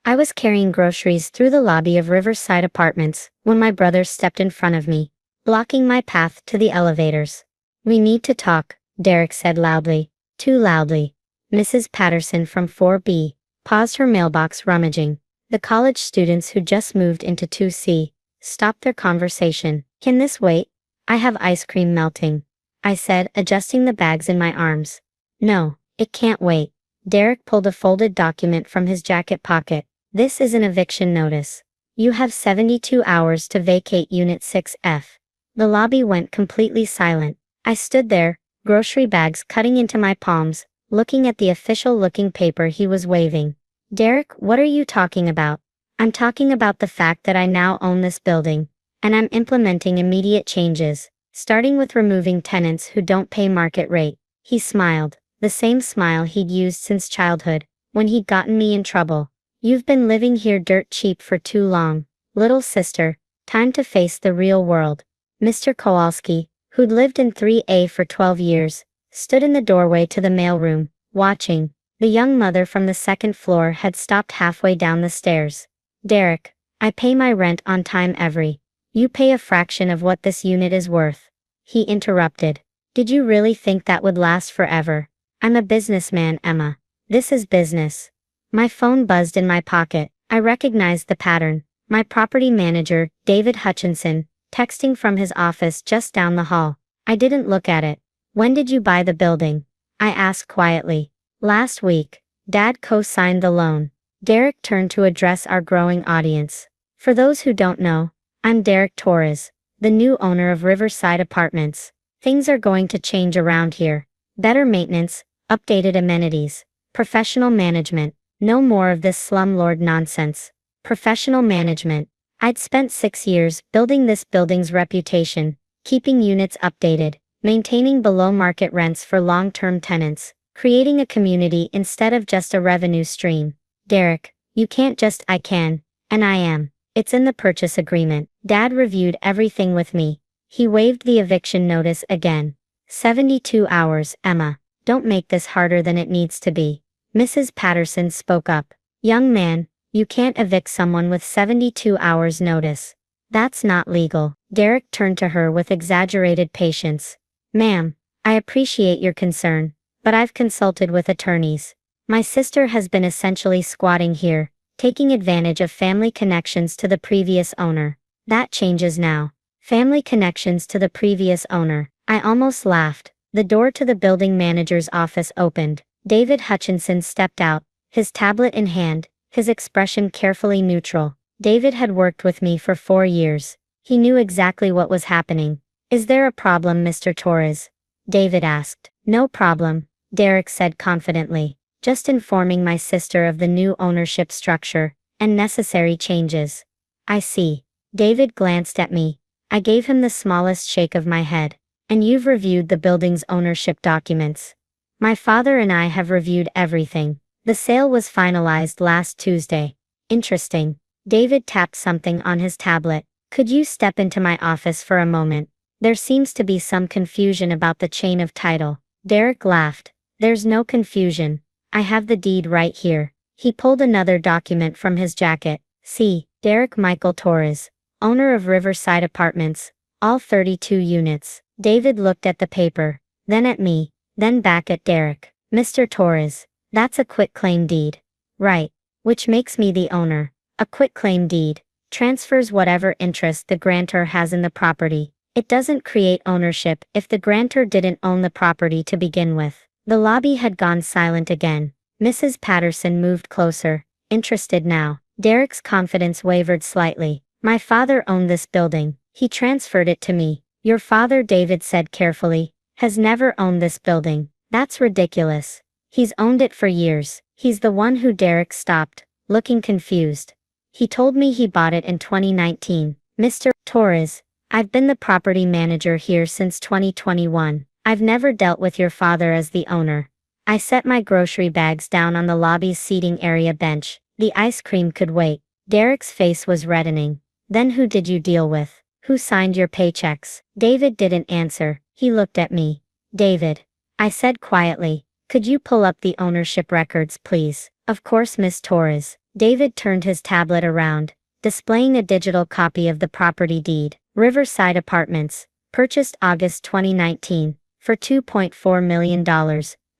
I was carrying groceries through the lobby of Riverside Apartments when my brother stepped in front of me, blocking my path to the elevators. "We need to talk," Derek said loudly. Too loudly. Mrs. Patterson from 4B paused her mailbox rummaging. The college students who just moved into 2C stopped their conversation. "Can this wait? I have ice cream melting," I said, adjusting the bags in my arms. "No, it can't wait." Derek pulled a folded document from his jacket pocket. "This is an eviction notice. You have 72 hours to vacate Unit 6F. The lobby went completely silent. I stood there, grocery bags cutting into my palms, looking at the official-looking paper he was waving. "Derek, what are you talking about?" "I'm talking about the fact that I now own this building, and I'm implementing immediate changes, starting with removing tenants who don't pay market rate." He smiled, the same smile he'd used since childhood, when he'd gotten me in trouble. "You've been living here dirt cheap for too long, little sister. Time to face the real world." Mr. Kowalski, who'd lived in 3A for 12 years, stood in the doorway to the mailroom, watching. The young mother from the second floor had stopped halfway down the stairs. "Derek, I pay my rent on time every. You pay a fraction of what this unit is worth." He interrupted. "Did you really think that would last forever? I'm a businessman, Emma. This is business." My phone buzzed in my pocket. I recognized the pattern. My property manager, David Hutchinson, texting from his office just down the hall. I didn't look at it. "When did you buy the building?" I asked quietly. "Last week. Dad co-signed the loan." Derek turned to address our growing audience. "For those who don't know, I'm Derek Torres, the new owner of Riverside Apartments. Things are going to change around here. Better maintenance, updated amenities, professional management. No more of this slumlord nonsense. Professional management." I'd spent 6 years building this building's reputation, keeping units updated, maintaining below-market rents for long-term tenants, creating a community instead of just a revenue stream. "Derek, you can't just." "I can, and I am. It's in the purchase agreement." Dad reviewed everything with me. He waved the eviction notice again. 72 hours, Emma. Don't make this harder than it needs to be." Mrs. Patterson spoke up. "Young man, you can't evict someone with 72 hours notice. That's not legal." Derek turned to her with exaggerated patience. "Ma'am, I appreciate your concern, but I've consulted with attorneys. My sister has been essentially squatting here, taking advantage of family connections to the previous owner. That changes now." Family connections to the previous owner. I almost laughed. The door to the building manager's office opened. David Hutchinson stepped out, his tablet in hand, his expression carefully neutral. David had worked with me for 4 years. He knew exactly what was happening. "Is there a problem, Mr. Torres?" David asked. "No problem," Derek said confidently. "Just informing my sister of the new ownership structure and necessary changes." "I see." David glanced at me. I gave him the smallest shake of my head. "And you've reviewed the building's ownership documents?" "My father and I have reviewed everything. The sale was finalized last Tuesday." "Interesting." David tapped something on his tablet. "Could you step into my office for a moment? There seems to be some confusion about the chain of title." Derek laughed. "There's no confusion. I have the deed right here." He pulled another document from his jacket. "See, Derek Michael Torres, owner of Riverside Apartments, all 32 units." David looked at the paper, then at me, then back at Derek. "Mr. Torres, that's a quitclaim deed." "Right. Which makes me the owner." "A quitclaim deed transfers whatever interest the grantor has in the property. It doesn't create ownership if the grantor didn't own the property to begin with." The lobby had gone silent again. Mrs. Patterson moved closer, interested now. Derek's confidence wavered slightly. "My father owned this building. He transferred it to me." "Your father," David said carefully, "has never owned this building." "That's ridiculous. He's owned it for years." "He's the one who." Derek stopped, looking confused. "He told me he bought it in 2019. Mr. Torres, I've been the property manager here since 2021. I've never dealt with your father as the owner." I set my grocery bags down on the lobby's seating area bench. The ice cream could wait. Derek's face was reddening. "Then who did you deal with? Who signed your paychecks?" David didn't answer. He looked at me. "David," I said quietly, "could you pull up the ownership records, please?" "Of course, Miss Torres." David turned his tablet around, displaying a digital copy of the property deed. Riverside Apartments, purchased August 2019, for $2.4 million,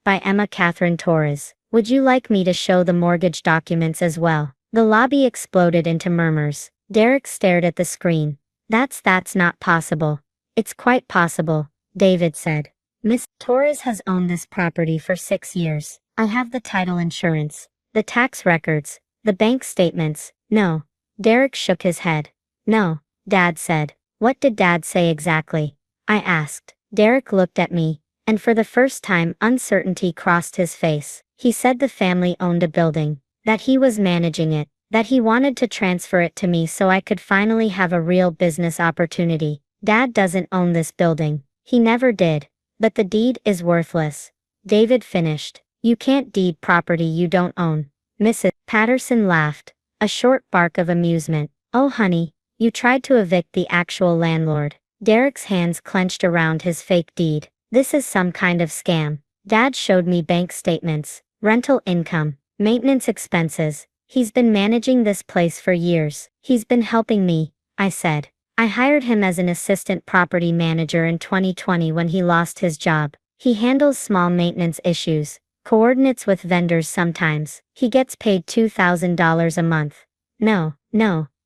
by Emma Catherine Torres. Would you like me to show the mortgage documents as well? The lobby exploded into murmurs. Derek stared at the screen. That's not possible. It's quite possible, David said. Miss Torres has owned this property for 6 years. I have the title insurance, the tax records, the bank statements. No. Derek shook his head. No, Dad said. What did Dad say exactly? I asked. Derek looked at me, and for the first time uncertainty crossed his face. He said the family owned a building, that he was managing it, that he wanted to transfer it to me so I could finally have a real business opportunity. Dad doesn't own this building. He never did. But the deed is worthless. David finished. You can't deed property you don't own. Mrs. Patterson laughed, a short bark of amusement. Oh honey, you tried to evict the actual landlord. Derek's hands clenched around his fake deed. This is some kind of scam. Dad showed me bank statements, rental income, maintenance expenses. He's been managing this place for years. He's been helping me, I said. I hired him as an assistant property manager in 2020 when he lost his job. He handles small maintenance issues, coordinates with vendors sometimes. He gets paid $2,000 a month. No.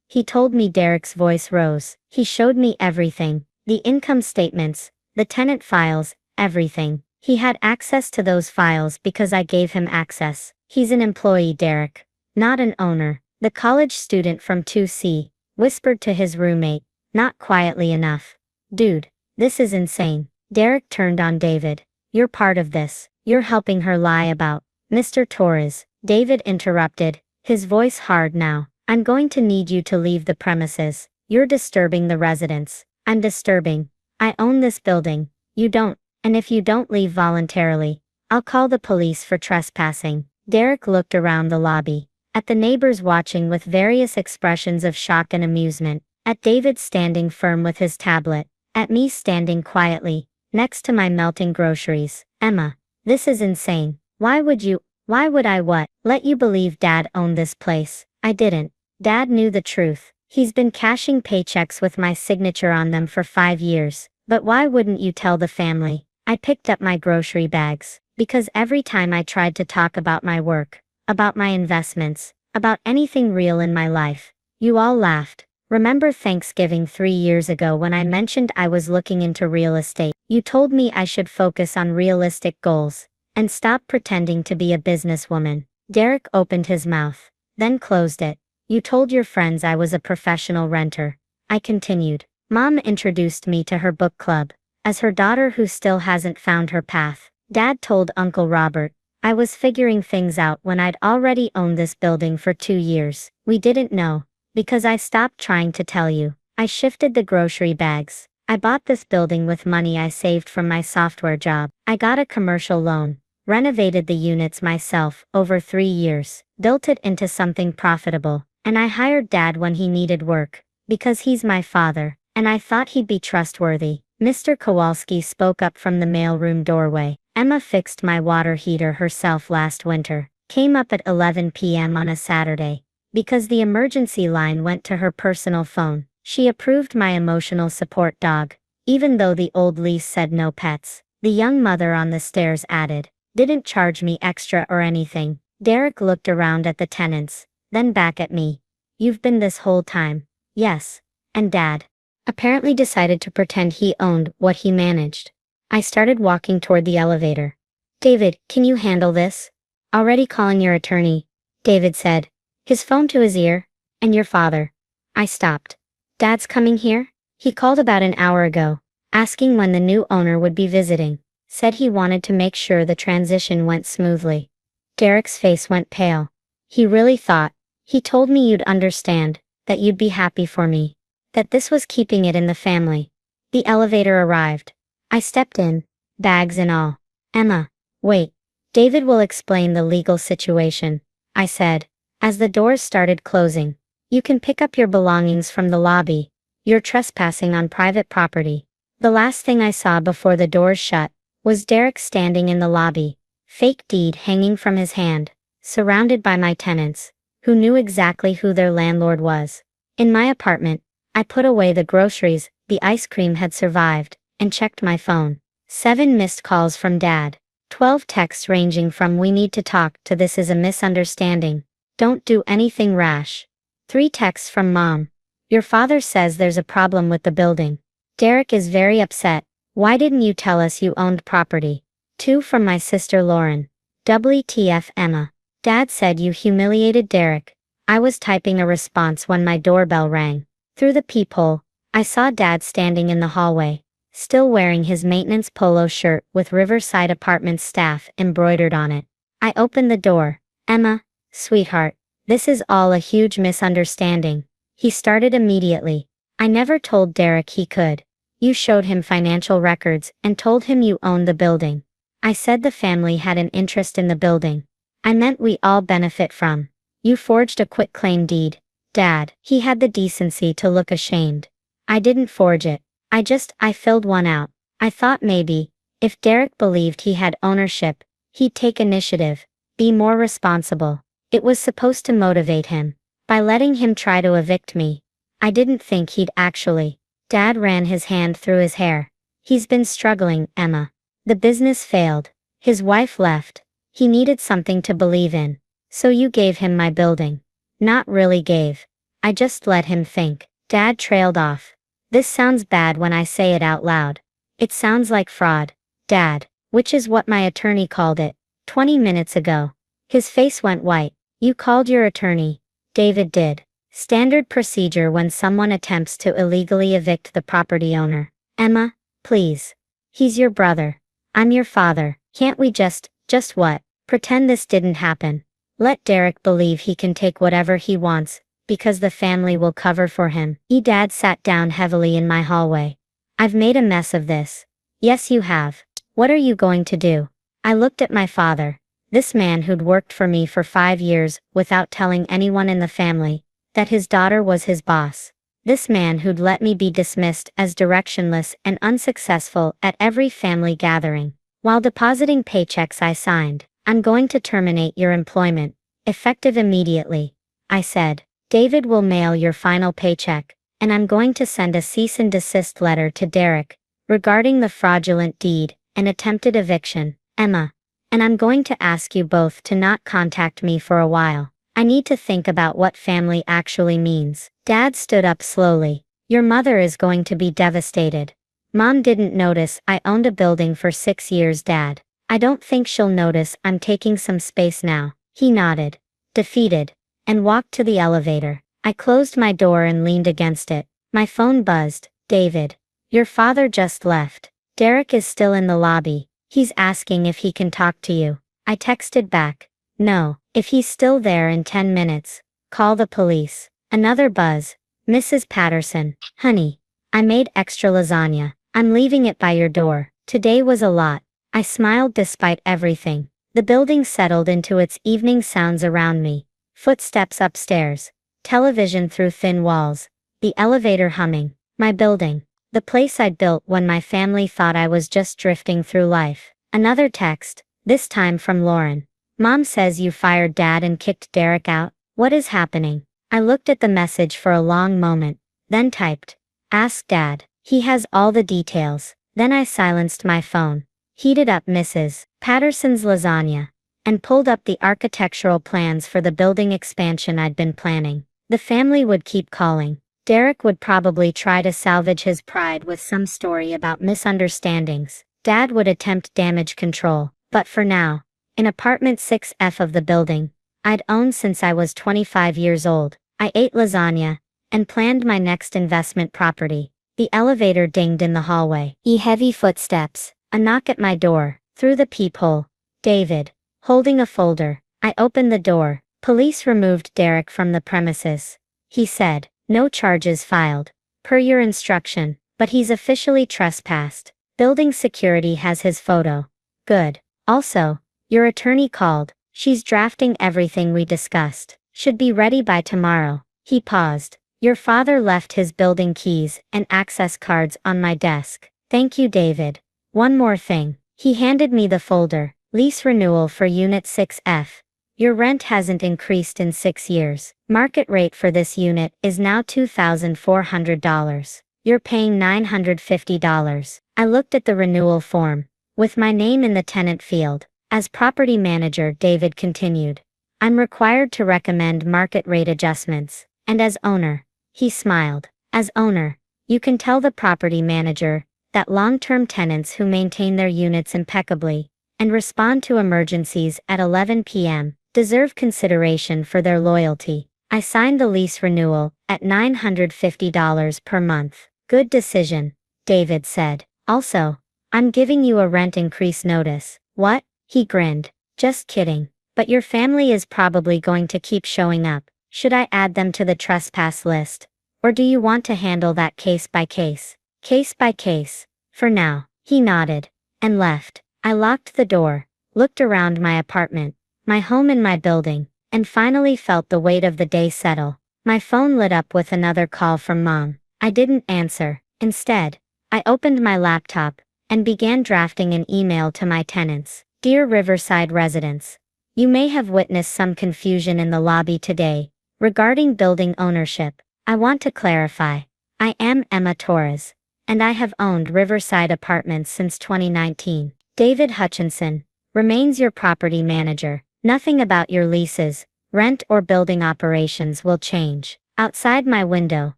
He told me. Derek's voice rose. He showed me everything. The income statements, the tenant files, everything. He had access to those files because I gave him access. He's an employee, Derek, not an owner. The college student from 2C whispered to his roommate, not quietly enough. Dude, this is insane. Derek turned on David. You're part of this. You're helping her lie about Mr. Torres. David interrupted, his voice hard now. I'm going to need you to leave the premises. You're disturbing the residents. I'm disturbing. I own this building. You don't. And if you don't leave voluntarily, I'll call the police for trespassing. Derek looked around the lobby, at the neighbors watching with various expressions of shock and amusement, at David standing firm with his tablet, at me standing quietly, next to my melting groceries. Emma, this is insane. Why would I what? Let you believe Dad owned this place? I didn't. Dad knew the truth. He's been cashing paychecks with my signature on them for 5 years. But why wouldn't you tell the family? I picked up my grocery bags, because every time I tried to talk about my work, about my investments, about anything real in my life, you all laughed. Remember Thanksgiving 3 years ago when I mentioned I was looking into real estate? You told me I should focus on realistic goals, and stop pretending to be a businesswoman. Derek opened his mouth, then closed it. You told your friends I was a professional renter. I continued. Mom introduced me to her book club, as her daughter who still hasn't found her path. Dad told Uncle Robert, I was figuring things out when I'd already owned this building for 2 years. We didn't know, because I stopped trying to tell you. I shifted the grocery bags. I bought this building with money I saved from my software job. I got a commercial loan, renovated the units myself over 3 years, built it into something profitable, and I hired Dad when he needed work, because he's my father, and I thought he'd be trustworthy. Mr. Kowalski spoke up from the mailroom doorway. Emma fixed my water heater herself last winter, came up at 11 p.m. on a Saturday, because the emergency line went to her personal phone. She approved my emotional support dog, even though the old lease said no pets. The young mother on the stairs added, didn't charge me extra or anything. Derek looked around at the tenants, then back at me. You've been this whole time. Yes. And Dad apparently decided to pretend he owned what he managed. I started walking toward the elevator. David, can you handle this? Already calling your attorney, David said, his phone to his ear. And your father. I stopped. Dad's coming here? He called about an hour ago, asking when the new owner would be visiting. Said he wanted to make sure the transition went smoothly. Derek's face went pale. He really thought. He told me you'd understand, that you'd be happy for me, that this was keeping it in the family. The elevator arrived. I stepped in, bags and all. Emma, wait. David will explain the legal situation, I said, as the doors started closing. You can pick up your belongings from the lobby. You're trespassing on private property. The last thing I saw before the doors shut was Derek standing in the lobby, fake deed hanging from his hand, surrounded by my tenants, who knew exactly who their landlord was. In my apartment, I put away the groceries, the ice cream had survived, and checked my phone. 7 missed calls from Dad. 12 texts ranging from "we need to talk" to "this is a misunderstanding. Don't do anything rash." 3 texts from Mom. "Your father says there's a problem with the building. Derek is very upset. Why didn't you tell us you owned property?" 2 from my sister Lauren. "WTF Emma. Dad said you humiliated Derek." I was typing a response when my doorbell rang. Through the peephole, I saw Dad standing in the hallway, still wearing his maintenance polo shirt with Riverside Apartments staff embroidered on it. I opened the door. "Emma, sweetheart, this is all a huge misunderstanding." He started immediately. "I never told Derek he could. You showed him financial records and told him you owned the building." I said the family had an interest in the building. "I meant we all benefit from." "You forged a quitclaim deed, Dad." He had the decency to look ashamed. "I didn't forge it. I filled one out. I thought maybe, if Derek believed he had ownership, he'd take initiative, be more responsible. It was supposed to motivate him. By letting him try to evict me, I didn't think he'd actually." Dad ran his hand through his hair. "He's been struggling, Emma. The business failed. His wife left. He needed something to believe in. So you gave him my building." "Not really gave. I just let him think." Dad trailed off. "This sounds bad when I say it out loud. It sounds like fraud, Dad, which is what my attorney called it 20 minutes ago." His face went white. "You called your attorney?" "David did. Standard procedure when someone attempts to illegally evict the property owner." "Emma, please. He's your brother. I'm your father. Can't we just what? Pretend this didn't happen? Let Derek believe he can take whatever he wants, because the family will cover for him." Dad sat down heavily in my hallway. "I've made a mess of this." "Yes you have. What are you going to do?" I looked at my father. This man who'd worked for me for 5 years without telling anyone in the family that his daughter was his boss. This man who'd let me be dismissed as directionless and unsuccessful at every family gathering, while depositing paychecks I signed. "I'm going to terminate your employment, effective immediately," I said. "David will mail your final paycheck, and I'm going to send a cease and desist letter to Derek regarding the fraudulent deed and attempted eviction, Emma. And I'm going to ask you both to not contact me for a while. I need to think about what family actually means." Dad stood up slowly. "Your mother is going to be devastated. Mom didn't notice I owned a building for 6 years, Dad. I don't think she'll notice I'm taking some space now." He nodded, defeated, and walked to the elevator. I closed my door and leaned against it. My phone buzzed. "David, your father just left. Derek is still in the lobby. He's asking if he can talk to you." I texted back, "No, if he's still there in 10 minutes, call the police." Another buzz. "Mrs. Patterson, honey, I made extra lasagna. I'm leaving it by your door." Today was a lot. I smiled despite everything. The building settled into its evening sounds around me. Footsteps upstairs. Television through thin walls. The elevator humming. My building. The place I'd built when my family thought I was just drifting through life. Another text, this time from Lauren. "Mom says you fired Dad and kicked Derek out. What is happening?" I looked at the message for a long moment, then typed, "Ask Dad. He has all the details." Then I silenced my phone, heated up Mrs. Patterson's lasagna, and pulled up the architectural plans for the building expansion I'd been planning. The family would keep calling. Derek would probably try to salvage his pride with some story about misunderstandings. Dad would attempt damage control. But for now, in apartment 6F of the building I'd owned since I was 25 years old, I ate lasagna and planned my next investment property. The elevator dinged in the hallway. Heavy footsteps. A knock at my door. Through the peephole. David, holding a folder. I opened the door. "Police removed Derek from the premises," he said. "No charges filed, per your instruction, but he's officially trespassed. Building security has his photo." "Good. Also, your attorney called. She's drafting everything we discussed. Should be ready by tomorrow." He paused. "Your father left his building keys and access cards on my desk." "Thank you, David. One more thing." He handed me the folder. "Lease renewal for Unit 6F. Your rent hasn't increased in 6 years. Market rate for this unit is now $2,400. You're paying $950. I looked at the renewal form, with my name in the tenant field. As property manager, David continued, I'm required to recommend market rate adjustments. And as owner, he smiled. As owner, you can tell the property manager that long-term tenants who maintain their units impeccably and respond to emergencies at 11 p.m. deserve consideration for their loyalty. I signed the lease renewal at $950 per month. Good decision, David said. Also, I'm giving you a rent increase notice. What? He grinned. Just kidding. But your family is probably going to keep showing up. Should I add them to the trespass list? Or do you want to handle that case by case? Case by case. For now. He nodded and left. I locked the door, looked around my apartment, my home in my building, and finally felt the weight of the day settle. My phone lit up with another call from Mom. I didn't answer. Instead, I opened my laptop and began drafting an email to my tenants. Dear Riverside residents, you may have witnessed some confusion in the lobby today regarding building ownership. I want to clarify. I am Emma Torres, and I have owned Riverside Apartments since 2019. David Hutchinson remains your property manager. Nothing about your leases, rent or building operations will change. Outside my window,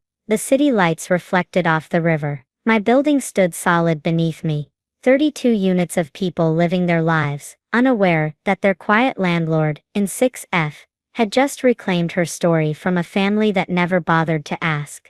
the city lights reflected off the river. My building stood solid beneath me. 32 units of people living their lives, unaware that their quiet landlord, in 6F, had just reclaimed her story from a family that never bothered to ask.